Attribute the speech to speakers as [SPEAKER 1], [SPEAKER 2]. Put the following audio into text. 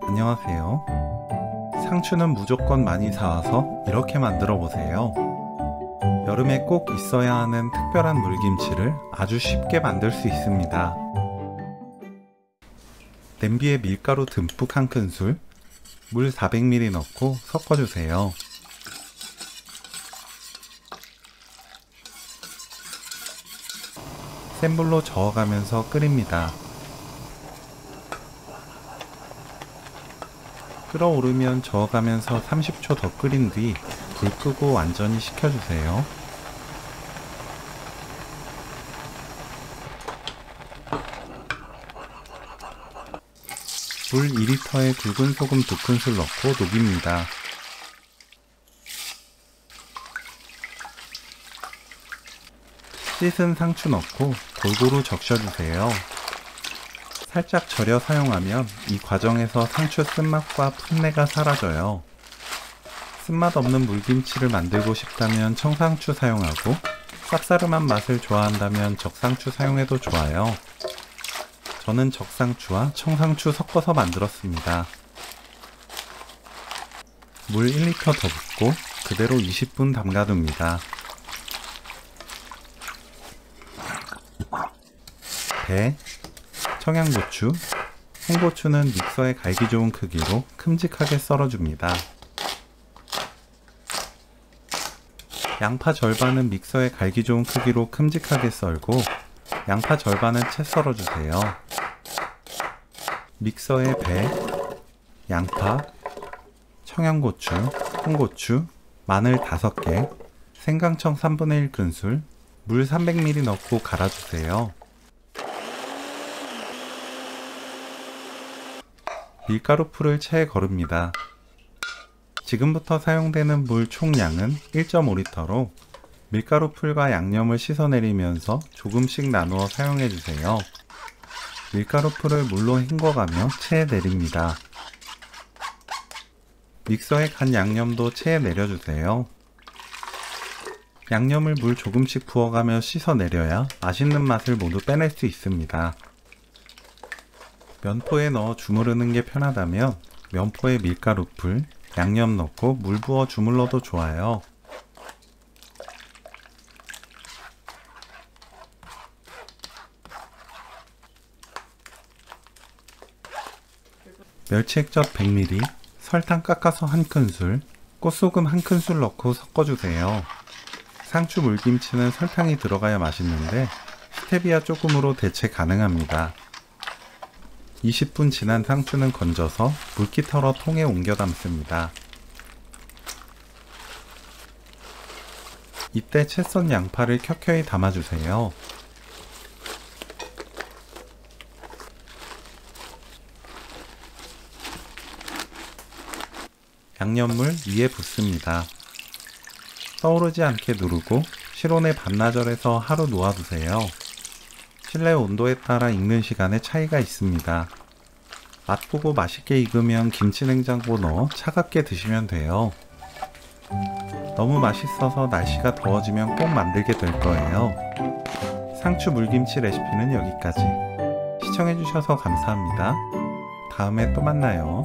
[SPEAKER 1] 안녕하세요. 상추는 무조건 많이 사와서 이렇게 만들어 보세요. 여름에 꼭 있어야 하는 특별한 물김치를 아주 쉽게 만들 수 있습니다. 냄비에 밀가루 듬뿍 1큰술, 물 400ml 넣고 섞어주세요. 센 불로 저어가면서 끓입니다. 끓어오르면 저어가면서 30초 더 끓인 뒤 불 끄고 완전히 식혀주세요. 물 2리터에 굵은 소금 2큰술 넣고 녹입니다. 씻은 상추 넣고 골고루 적셔주세요. 살짝 절여 사용하면 이 과정에서 상추 쓴맛과 풋내가 사라져요. 쓴맛 없는 물김치를 만들고 싶다면 청상추 사용하고 쌉싸름한 맛을 좋아한다면 적상추 사용해도 좋아요. 저는 적상추와 청상추 섞어서 만들었습니다. 물 1리터 더 붓고 그대로 20분 담가둡니다. 배, 청양고추, 홍고추는 믹서에 갈기 좋은 크기로 큼직하게 썰어줍니다. 양파 절반은 믹서에 갈기 좋은 크기로 큼직하게 썰고 양파 절반은 채 썰어주세요. 믹서에 배, 양파, 청양고추, 홍고추, 마늘 5개, 생강청 1/3 큰술, 물 300ml 넣고 갈아주세요. 밀가루 풀을 체에 거릅니다. 지금부터 사용되는 물 총량은 1.5리터로 밀가루 풀과 양념을 씻어내리면서 조금씩 나누어 사용해주세요. 밀가루 풀을 물로 헹궈가며 체에 내립니다. 믹서에 간 양념도 체에 내려주세요. 양념을 물 조금씩 부어가며 씻어내려야 맛있는 맛을 모두 빼낼 수 있습니다. 면포에 넣어 주무르는 게 편하다면 면포에 밀가루풀, 양념 넣고 물 부어 주물러도 좋아요. 멸치액젓 100ml, 설탕 깎아서 1큰술, 꽃소금 1큰술 넣고 섞어주세요. 상추 물김치는 설탕이 들어가야 맛있는데 스테비아 조금으로 대체 가능합니다. 20분 지난 상추는 건져서 물기 털어 통에 옮겨 담습니다. 이때 채 썬 양파를 켜켜이 담아주세요. 양념물 위에 붓습니다. 떠오르지 않게 누르고 실온에 반나절에서 하루 놓아두세요. 실내 온도에 따라 익는 시간에 차이가 있습니다. 맛보고 맛있게 익으면 김치냉장고 넣어 차갑게 드시면 돼요. 너무 맛있어서 날씨가 더워지면 꼭 만들게 될 거예요. 상추 물김치 레시피는 여기까지. 시청해주셔서 감사합니다. 다음에 또 만나요.